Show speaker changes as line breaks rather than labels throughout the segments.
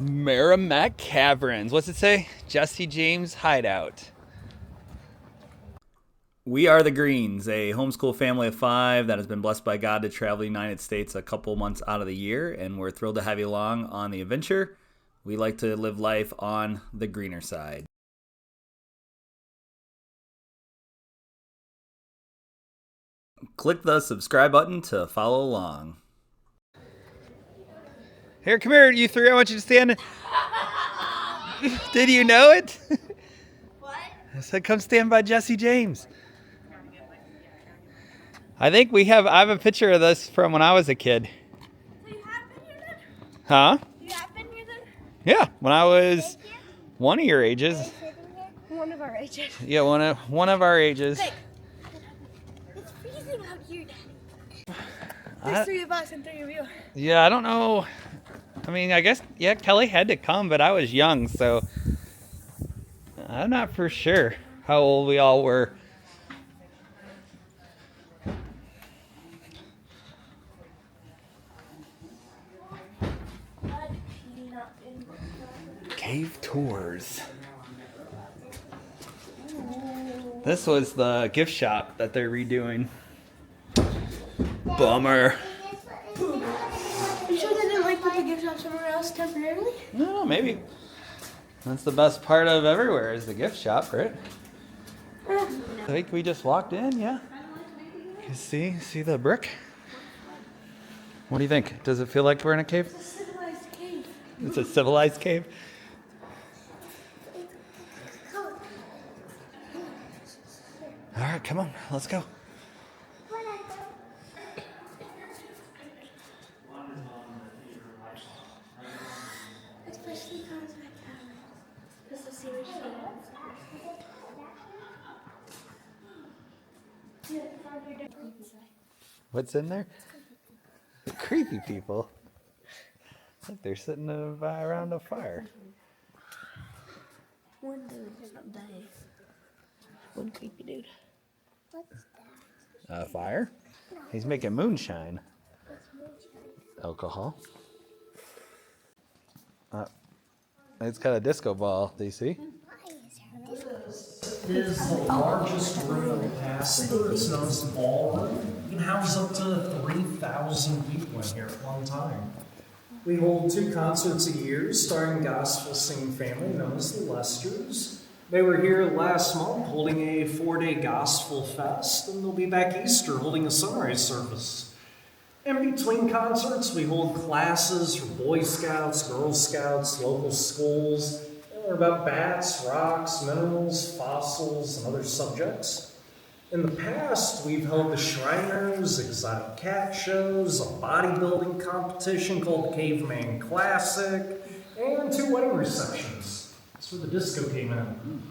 Meramec Caverns. What's it say? Jesse James Hideout. We are the Greens, a homeschool family of 5 that has been blessed by God to travel the United States a couple months out of the year, and we're thrilled to have you along on the adventure. We like to live life on the greener side. Click the subscribe button to follow along. Here, come here, you three. I want you to stand. Did you know it?
What?
I said, come stand by Jesse James. I think I have a picture of this from when I was a kid.
So you have been here then?
Huh?
You have been here then?
Yeah, when I was one of your ages.
One of our ages.
Yeah, one of our ages.
Hey, it's freezing out here, Daddy. There's 3 of us and 3 of you.
Yeah, I don't know. I mean, I guess, yeah, Kelly had to come, but I was young, so I'm not for sure how old we all were. Cave tours. This was the gift shop that they're redoing. Bummer.
You sure they didn't like put the gift shop somewhere else temporarily?
No, maybe. That's the best part of everywhere is the gift shop, right? I think we just walked in, yeah. You see the brick? What do you think? Does it feel like we're in a cave?
It's a civilized cave.
It's a civilized cave? All right, come on, let's go.
Especially Meramec Caverns. This is serious.
What's in there? Creepy people. Look, they're sitting around a fire.
One dude is not dying. One creepy dude. What's that?
A fire? He's making moonshine. Alcohol. It's got a disco ball, do you see?
Is the largest room in Casper. It's known as the ballroom. You can house up to 3,000 people in here at one time. We hold 2 concerts a year starring gospel singing family known as the Lesters. They were here last month holding a 4-day gospel fest, and they'll be back Easter holding a sunrise service. In between concerts, we hold classes for Boy Scouts, Girl Scouts, local schools. They're about bats, rocks, minerals, fossils, and other subjects. In the past, we've held the Shriners, exotic cat shows, a bodybuilding competition called the Caveman Classic, and 2 wedding receptions. That's where the disco came in.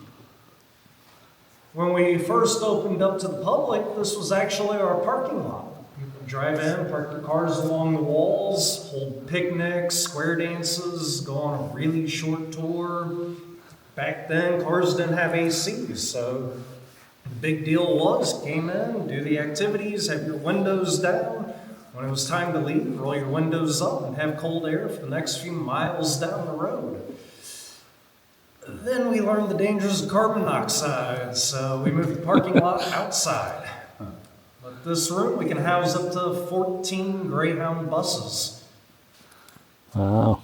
When we first opened up to the public, this was actually our parking lot. People drive in, park their cars along the walls, hold picnics, square dances, go on a really short tour. Back then, cars didn't have ACs, so the big deal was came in, do the activities, have your windows down. When it was time to leave, roll your windows up and have cold air for the next few miles down the road. Then we learned the dangers of carbon monoxide, so we moved the parking lot outside. But this room, we can house up to 14 Greyhound buses.
Wow.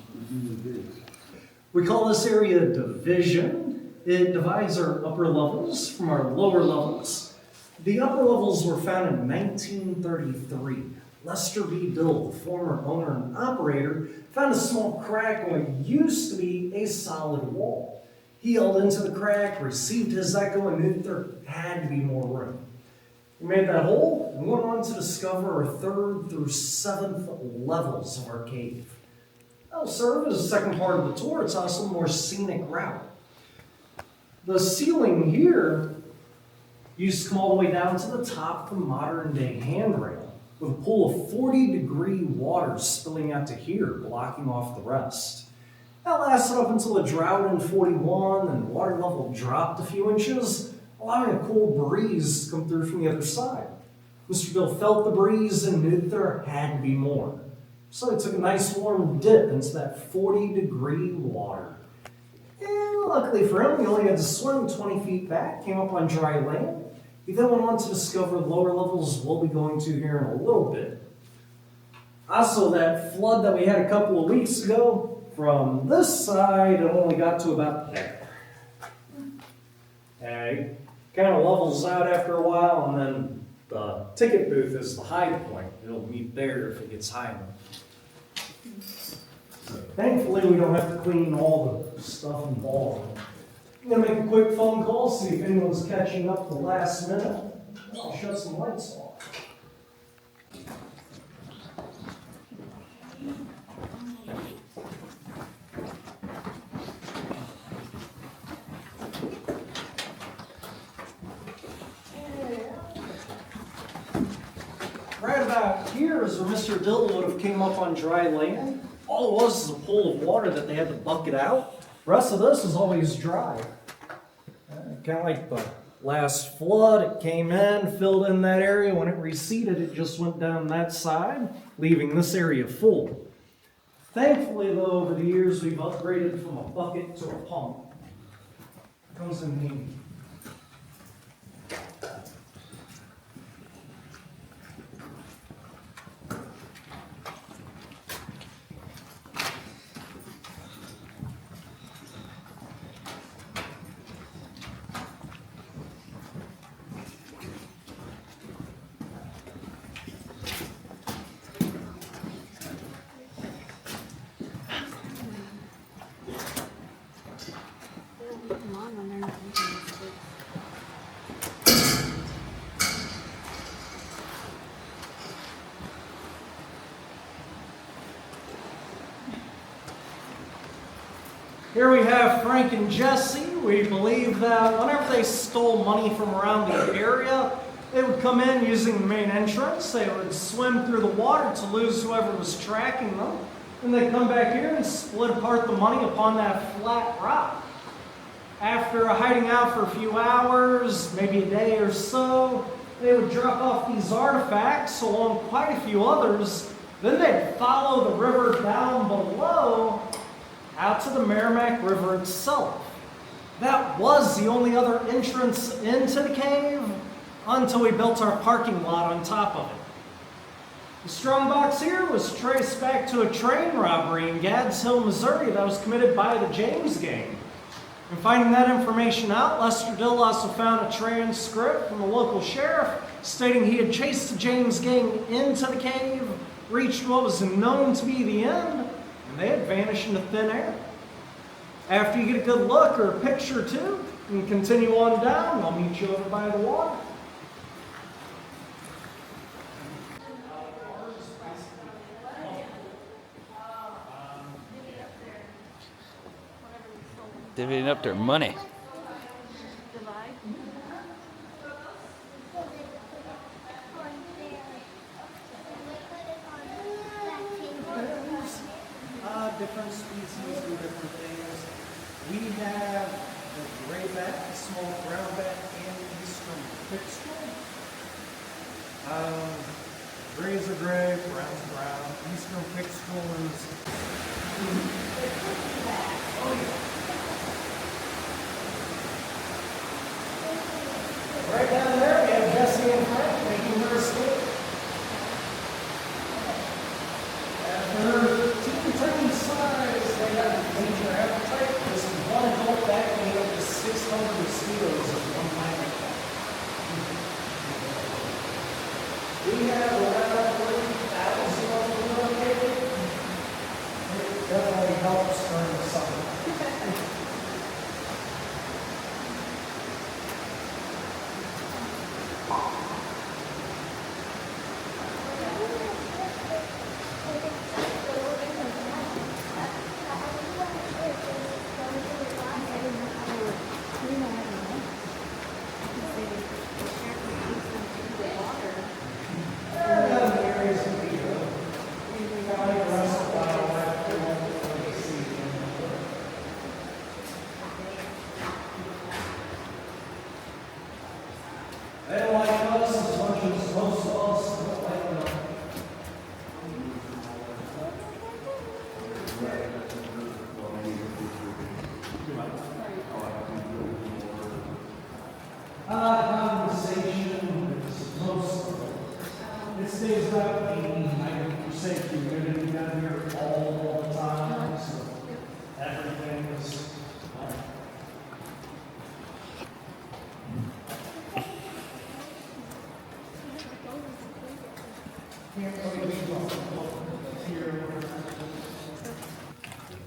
We call this area Division. It divides our upper levels from our lower levels. The upper levels were founded in 1933. Lester B. Dill, the former owner and operator, found a small crack in what used to be a solid wall. He yelled into the crack, received his echo, and knew there had to be more room. We made that hole and went on to discover our 3rd through 7th levels of our cave. That'll serve as the second part of the tour. It's also a more scenic route. The ceiling here used to come all the way down to the top of the modern-day handrail, with a pool of 40-degree water spilling out to here, blocking off the rest. That lasted up until a drought in 41, and the water level dropped a few inches, allowing a cool breeze to come through from the other side. Mr. Bill felt the breeze and knew that there had to be more. So they took a nice warm dip into that 40-degree water. And luckily for him, he only had to swim 20 feet back, came up on dry land. He then went on to discover lower levels we'll be going to here in a little bit. Also, that flood that we had a couple of weeks ago, from this side, it only got to about there. It kind of levels out after a while, and then the ticket booth is the high point. It'll meet there if it gets high enough. Thankfully, we don't have to clean all the stuff involved. I'm going to make a quick phone call, see if anyone's catching up the last minute. I'll shut some lights off. Right about here is where Mr. Dill would have came up on dry land. All it was is a pool of water that they had to bucket out. The rest of this is always dry. Kind of like the last flood, it came in, filled in that area. When it receded, it just went down that side, leaving this area full. Thankfully, though, over the years, we've upgraded from a bucket to a pump. It comes in handy. Here we have Frank and Jesse. We believe that whenever they stole money from around the area, they would come in using the main entrance. They would swim through the water to lose whoever was tracking them. Then they'd come back here and split apart the money upon that flat rock. After hiding out for a few hours, maybe a day or so, they would drop off these artifacts along with quite a few others. Then they'd follow the river down below out to the Meramec River itself. That was the only other entrance into the cave until we built our parking lot on top of it. The strongbox here was traced back to a train robbery in Gads Hill, Missouri that was committed by the James gang. In finding that information out, Lester Dill also found a transcript from the local sheriff stating he had chased the James gang into the cave, reached what was known to be the end, and they had vanished into thin air. After you get a good look or a picture or two, you can continue on down. I'll meet you over by the water.
Divvying up their money.
Different species do different things. We have the grayback, the small brownback, and eastern pickerel. Grays are gray, brown's brown. Eastern pickerel is. Right down there, we have Jesse and Frank making their escape. After teeny size, they have a major appetite. This is one adult back can eat up to 600 mosquitoes at one time. We have around 30,000 of them located. It definitely helps during the summer.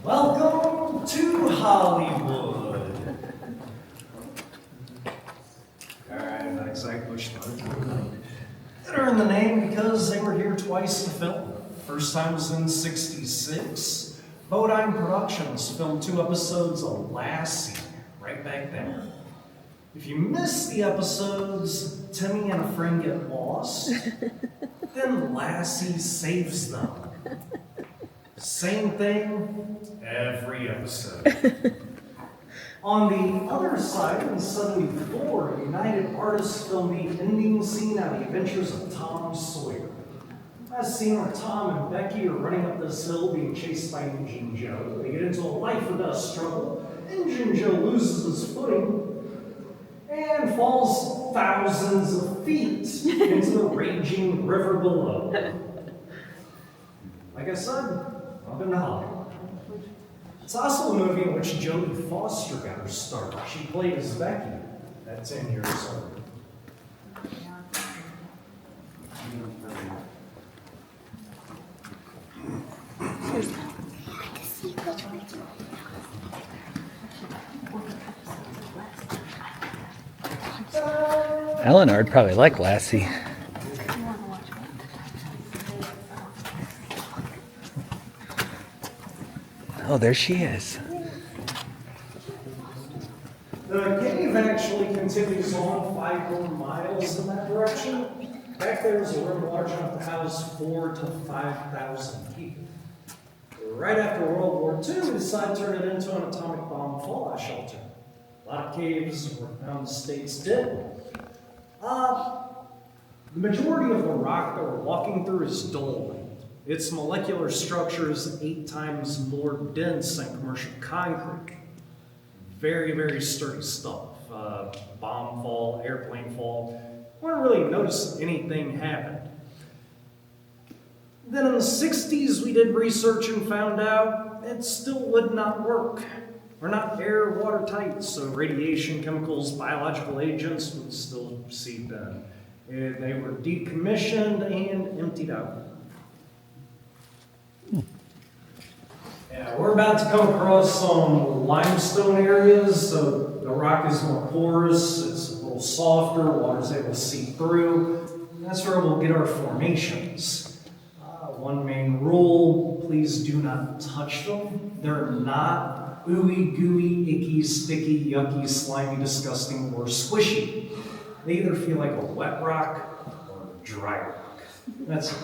Welcome to Hollywood. Alright, not exactly what you thought. It earned the name because they were here twice to film. First time was in '66. Bodine Productions filmed 2 episodes of Lassie right back then. If you miss the episodes, Timmy and a friend get lost, then Lassie saves them. Same thing every episode. On the other side, and suddenly 4 United artists filmed the ending scene on The Adventures of Tom Sawyer. That scene where Tom and Becky are running up this hill being chased by Injun Joe. They get into a life or death struggle. Injun Joe loses his footing and falls thousands of feet into the raging river below. Like I said, welcome to Hollywood. It's also a movie in which Jodie Foster got her start. She played as Becky at 10 years old.
Eleanor would probably like Lassie. Oh, there she is.
The cave actually continues on 5 more miles in that direction. Back there is a room large enough to house 4,000 to 5,000 people. Right after World War II, we decided to turn it into an atomic bomb fallout shelter. A lot of caves around the States did. The majority of the rock that we're walking through is dolomite. Its molecular structure is 8 times more dense than commercial concrete. Very, very sturdy stuff. Bomb fall, airplane fall. We didn't really notice anything happened. Then in the 60s, we did research and found out it still would not work. We're not air watertight, so radiation, chemicals, biological agents would still seep in. And they were decommissioned and emptied out. Yeah, we're about to come across some limestone areas, so the rock is more porous, it's a little softer, water's able to seep through. And that's where we'll get our formations. One main rule, please do not touch them. They're not ooey, gooey, icky, sticky, yucky, slimy, disgusting, or squishy. They either feel like a wet rock or a dry rock. That's it.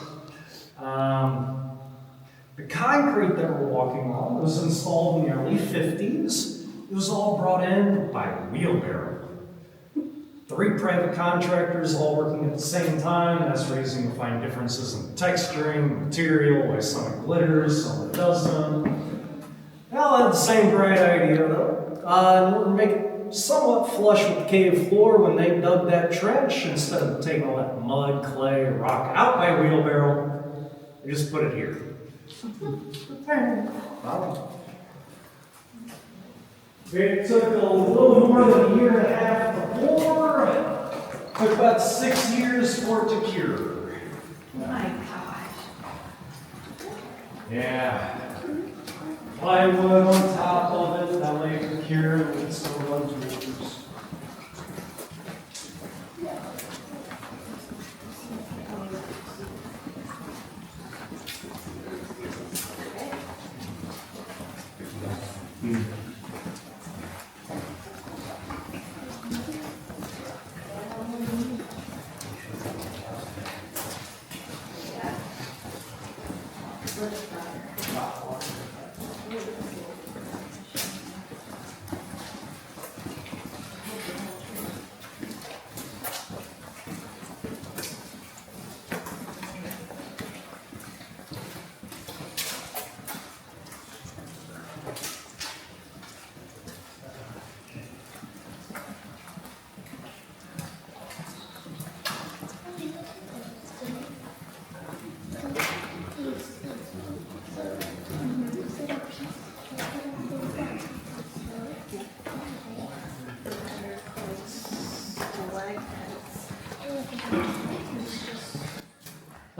The concrete that we're walking on was installed in the early 50s. It was all brought in by wheelbarrow. 3 private contractors all working at the same time. That's raising to find differences in texturing, material, why some it glitters, some it doesn't. They all had the same bright idea though. In order to make it somewhat flush with the cave floor, when they dug that trench, instead of taking all that mud, clay, rock out by wheelbarrow, they just put it here. It took a little more than a year and a half to pour. Took about 6 years for it to cure.
My gosh.
Yeah. Plywood on top of it, that way it could cure and it still runs rivers.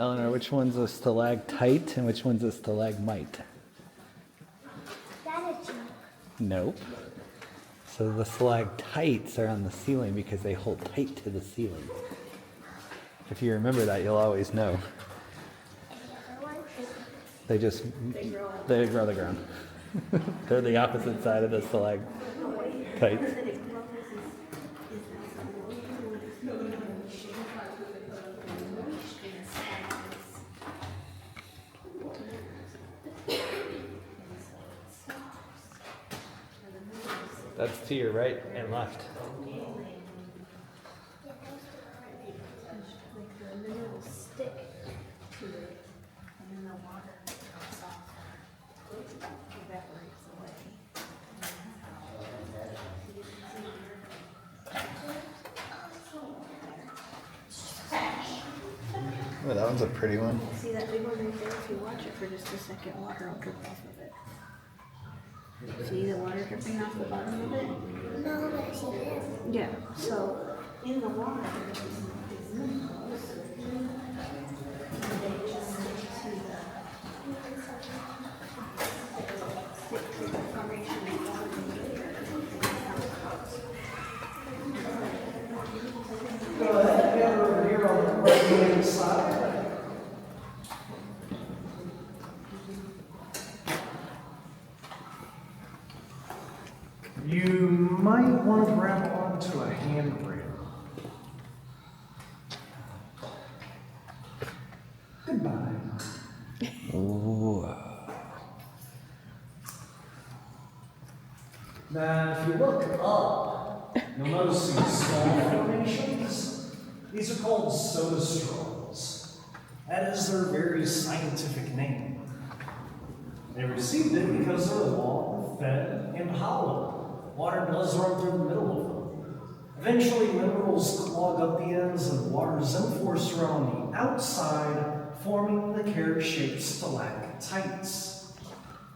Eleanor, which one's a stalactite and which one's a stalagmite?
That is
Nope. So the stalactites are on the ceiling because they hold tight to the ceiling. If you remember that, you'll always know. They grow the ground. They're the opposite side of the stalactites. That's to your right and left. Oh, that one's a pretty one.
See that big one right there? If you watch it for just a second, water will drip off of it. See the water dripping off the bottom of it? No, but I see it. Yeah, so in the water, there's minerals. And they just stick to the formation of water.
Go ahead, get over here on the right-hand side. You might want to grab onto a handrail. Goodbye.
Ooh.
Now, if you look up, you'll notice these small formations. These are called soda straws. That is their very scientific name. They received it because they're long, thin, and hollow. Water does run through the middle of them. Eventually, minerals clog up the ends and water is enforced around the outside, forming the carrot-shaped stalactites.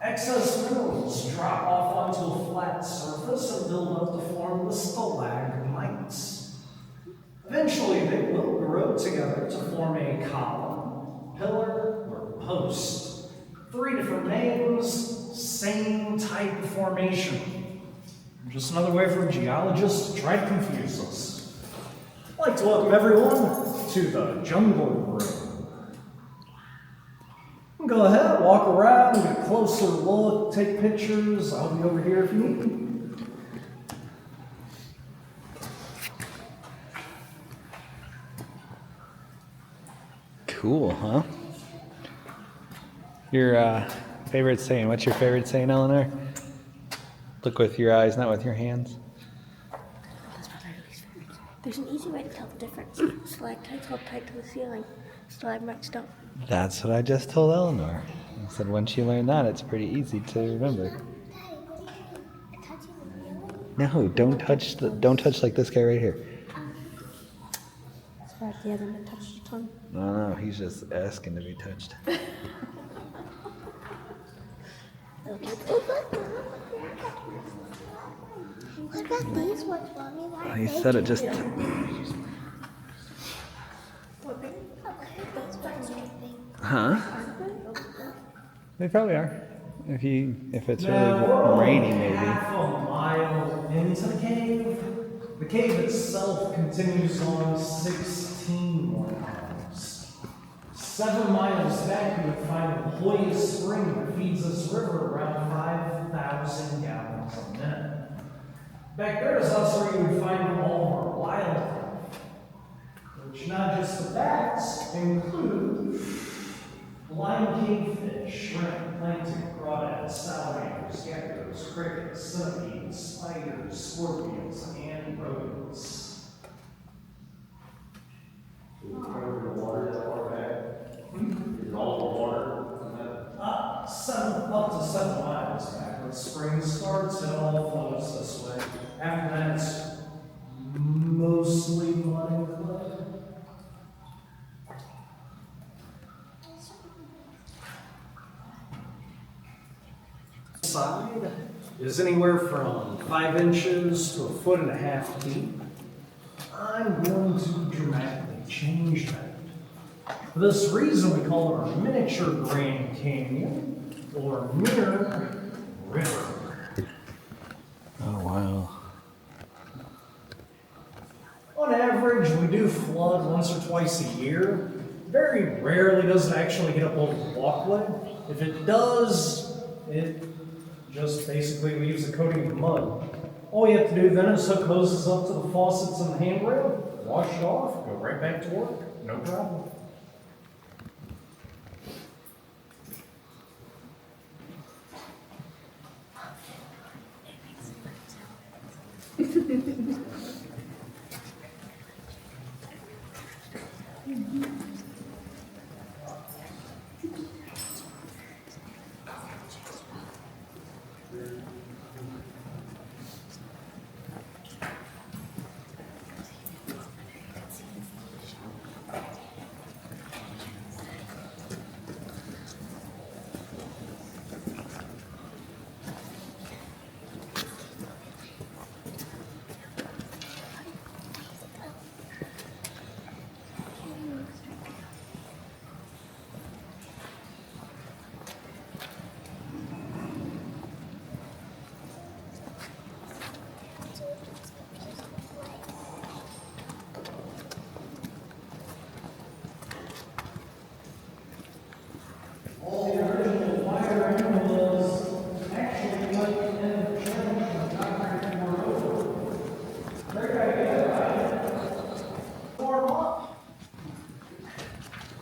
Excess minerals drop off onto a flat surface and build up to form the stalagmites. Eventually, they will grow together to form a column, pillar, or post. 3 different names, same type of formation. Just another way for geologists to try to confuse us. I'd like to welcome everyone to the jungle room. Go ahead, walk around, get a closer look, take pictures. I'll be over here if you need me.
Cool, huh? Your favorite saying. What's your favorite saying, Eleanor? Look with your eyes, not with your hands.
That's probably my least favorite. There's an easy way to tell the difference. Stalactites hold tight to the ceiling. Stalagmites don't.
That's what I just told Eleanor. I said once you learn that, it's pretty easy to remember. No, don't touch like this guy right here.
That's why the other one touched the tongue.
No, he's just asking to be touched.
What about these ones, Mommy?
He said it just. Huh? They probably are. If it's really rainy, maybe.
Half a mile into the cave. The cave itself continues on 16 more miles. 7 miles back, you would find a Hoya spring that feeds this river around 5,000 gallons a minute. Back there is also where you would find all of our wildlife, which not just the bats include blind kingfish, shrimp, plankton, crawdads, salamanders, geckos, crickets, centipedes, spiders, scorpions, and rodents.
Over the water that far back? Is all the water?
Up to 7 miles back where the spring starts, it all flows this way. After that, it's mostly mud and clay. Side is anywhere from 5 inches to 1.5 feet deep. I'm going to dramatically change that. For this reason, we call it our miniature Grand Canyon, or Mirror River.
Oh, wow.
On average, we do flood once or twice a year. Very rarely does it actually get up over the walkway. If it does, it just basically leaves a coating of mud. All you have to do then is hook hoses up to the faucets and the handrail, wash it off, go right back to work. No problem.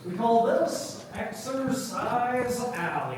We call this Exercise Alley.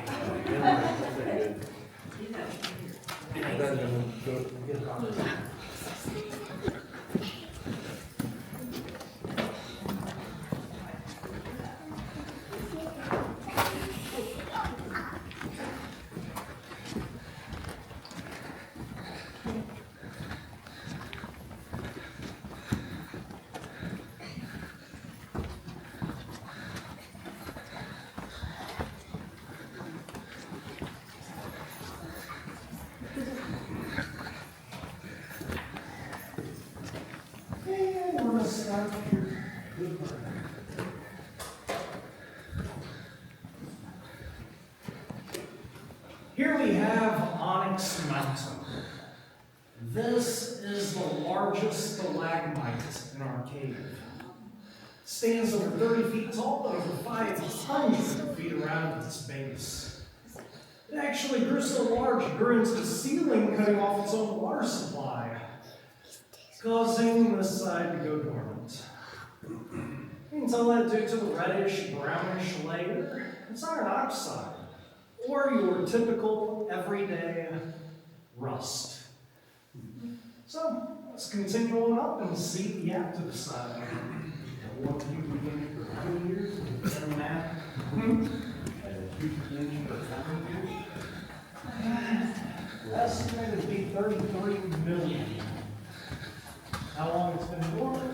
Here we have Onyx Mountain. This is the largest stalagmite in our cave. It stands over 30 feet tall and over 500 feet around at its base. It actually grew so large it grew into the ceiling, cutting off its own water supply, causing this side to go dormant. You can tell that due to the reddish, brownish layer. It's iron oxide, or your typical everyday rust. So let's continue on up and see the active side.
What you begin for how many years? 7.5?
Estimated to be 33 million. How long it's been dormant?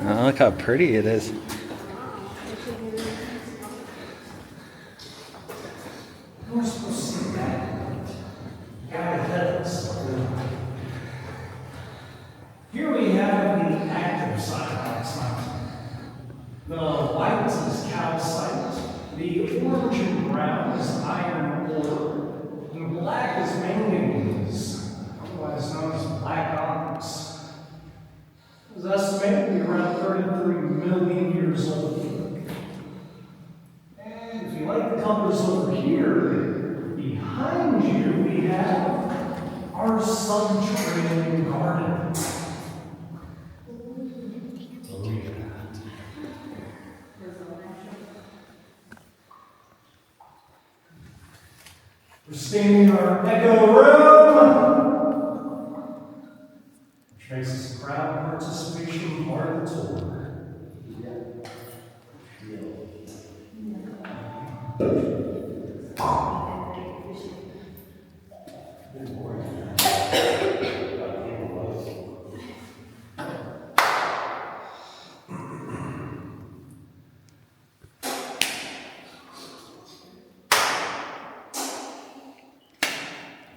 Oh, look how pretty it is.
We're supposed to see that. Guy ahead of us. Here we have the active side of Onyx Mountain. The white is calcite, the orange and brown is iron ore, and the black is manganese, otherwise known as black onyx. It's estimated to be around 33 million years old. And if you like the colors over here, behind you we have our subterranean garden. We're standing in our echo room, which makes us a proud participation part of the tour.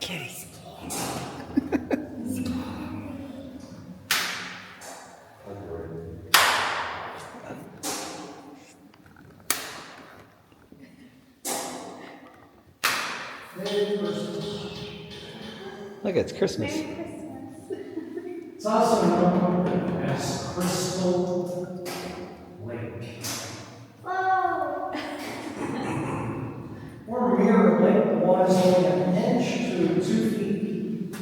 Kitty. Look, it's Christmas.
It's also known as Crystal Lake.
Whoa!
Or Mirror Lake, the water's only an inch to 2 feet deep.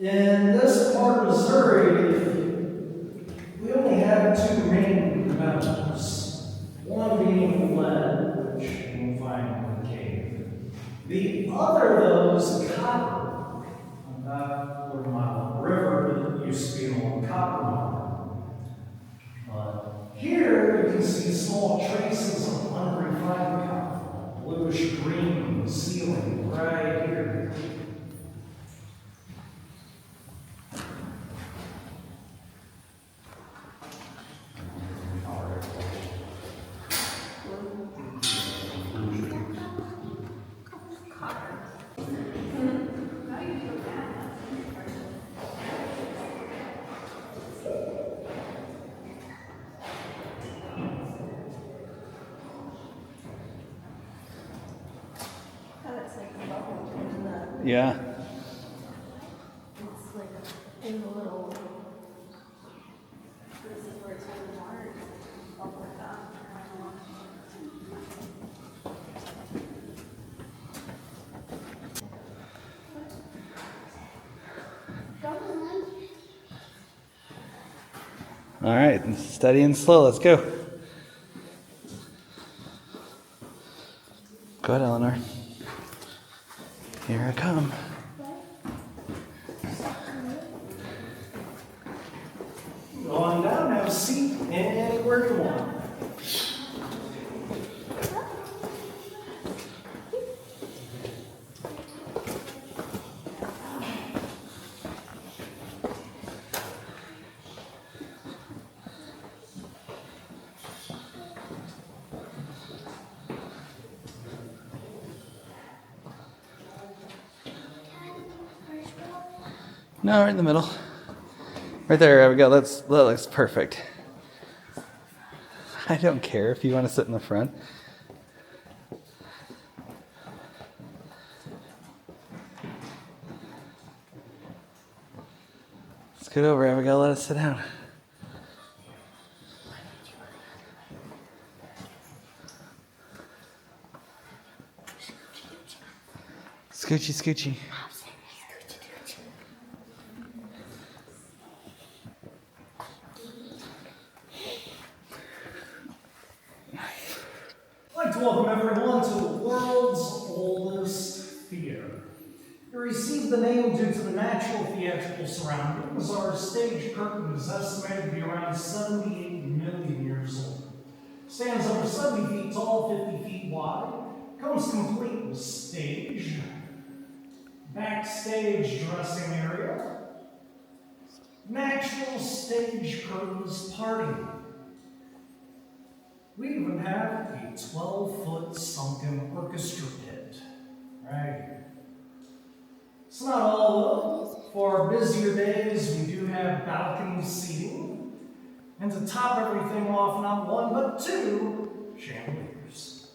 In this part of Missouri, we only have 2 main metals. One being lead, which you can find in the cave. The other, though, is copper. About a quarter mile up the river, it used to be an old copper mine. But here you can see small traces of unrefined copper, bluish green ceiling right here.
Yeah.
It's like in the little. This is where it's in the water. Up like that.
All right, steady and slow. Let's go. Go ahead, Eleanor. Here I come.
Go on down, have a seat anywhere you want.
No, right in the middle. Right there we go. That looks perfect. I don't care if you want to sit in the front. Scoot over, Abigail. Let us sit down. Scoochie, scoochie.
I'd like to welcome everyone to the world's oldest theater. It received the name due to the natural theatrical surroundings. Our stage curtain is estimated to be around 78 million years old. Stands over 70 feet tall, 50 feet wide. Comes complete with stage, backstage dressing area, natural stage curtains party. We even have a 12-foot sunken orchestra pit right here. It's not all though. For our busier days, we do have balcony seating. And to top everything off, not one, but 2 chandeliers.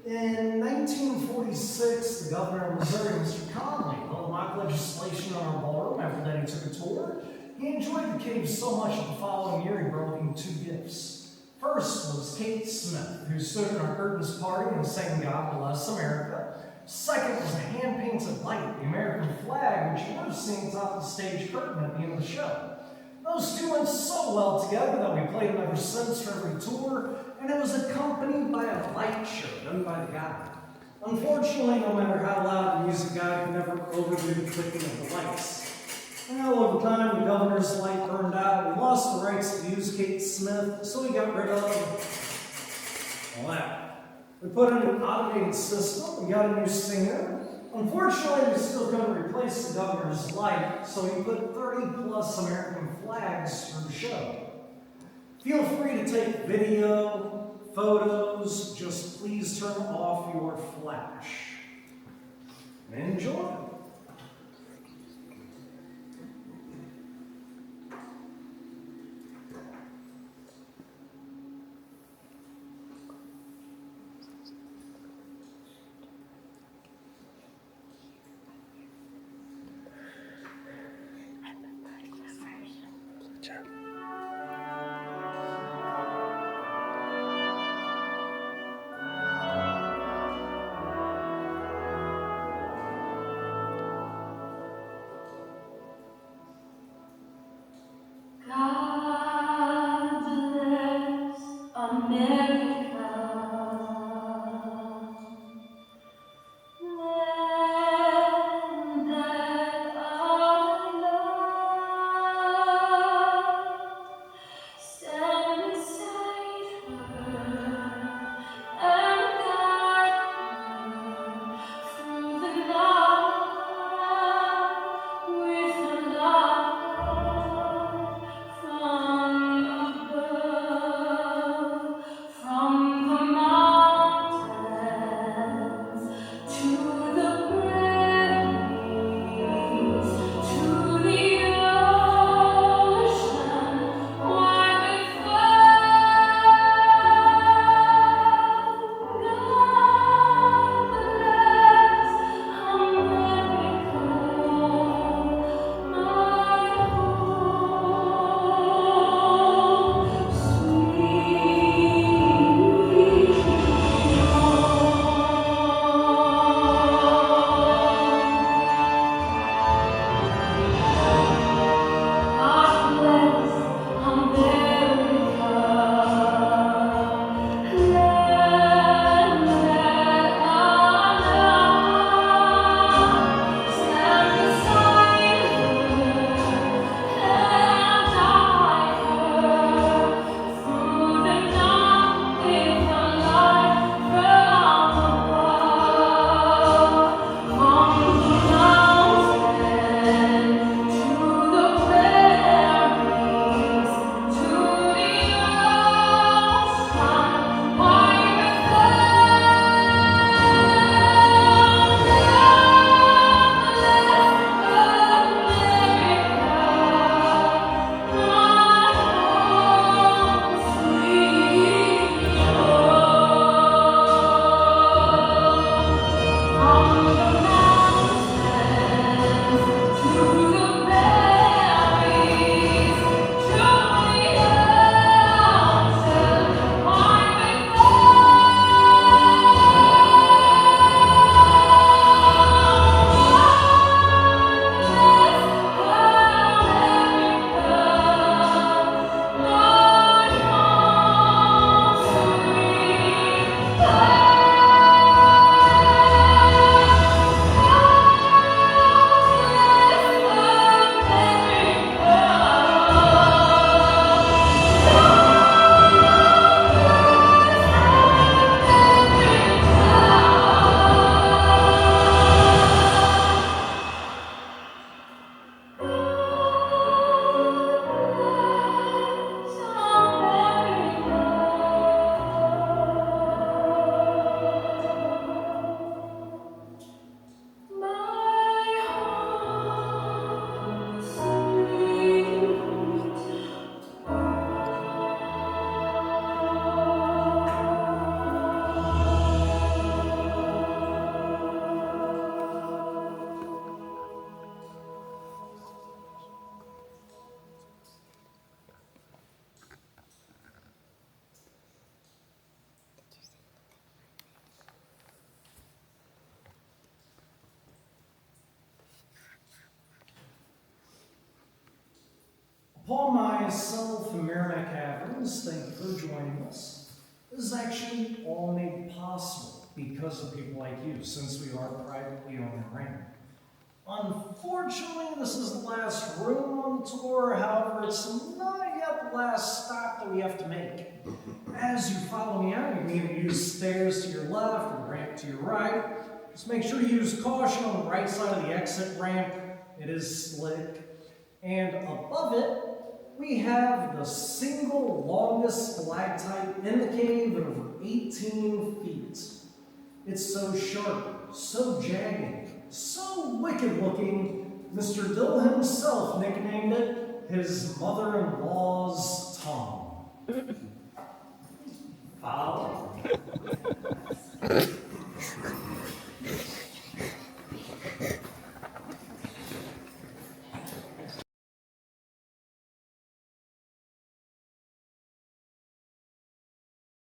In 1946, the governor of Missouri, Mr. Conley, mocked legislation on our ballroom after that he took a tour. He enjoyed the cave so much that the following year he brought him 2 gifts. First was Kate Smith, who stood in our curtains party and sang God Bless America. Second was a hand-painted light, the American flag, which you would have seen atop the stage curtain at the end of the show. Those 2 went so well together that we played them ever since for every tour, and it was accompanied by a light show done by the guy. Unfortunately, no matter how loud the music got, he never overdo the clicking of the lights. Well, over time, the governor's light burned out. We lost the rights to use Kate Smith, so we got rid of all that. The put in an automated system, we got a new singer. Unfortunately, we still couldn't replace the governor's light, so we put 30 plus American flags for the show. Feel free to take video, photos, just please turn off your flash. And enjoy.
God bless America, land that I love. Stand beside her and guide her through the night with her love from above, from the mountains to the prairies, to the ocean, wide God bless America, land that I love. Stand beside her and guide her through the night with her light from above, from the mountain to the prairies, to the ocean, wide with
Paul, myself, and Meramec Caverns, thank you for joining us. This is actually all made possible because of people like you, since we are privately owned land. Unfortunately, this is the last room on the tour. However, it's not yet the last stop that we have to make. As you follow me out, you can either use stairs to your left or ramp to your right. Just make sure you use caution on the right side of the exit ramp. It is slick. And above it, we have the single longest stalactite in the cave at over 18 feet. It's so sharp, so jagged, so wicked looking, Mr. Dill himself nicknamed it his mother-in-law's tongue. Follow.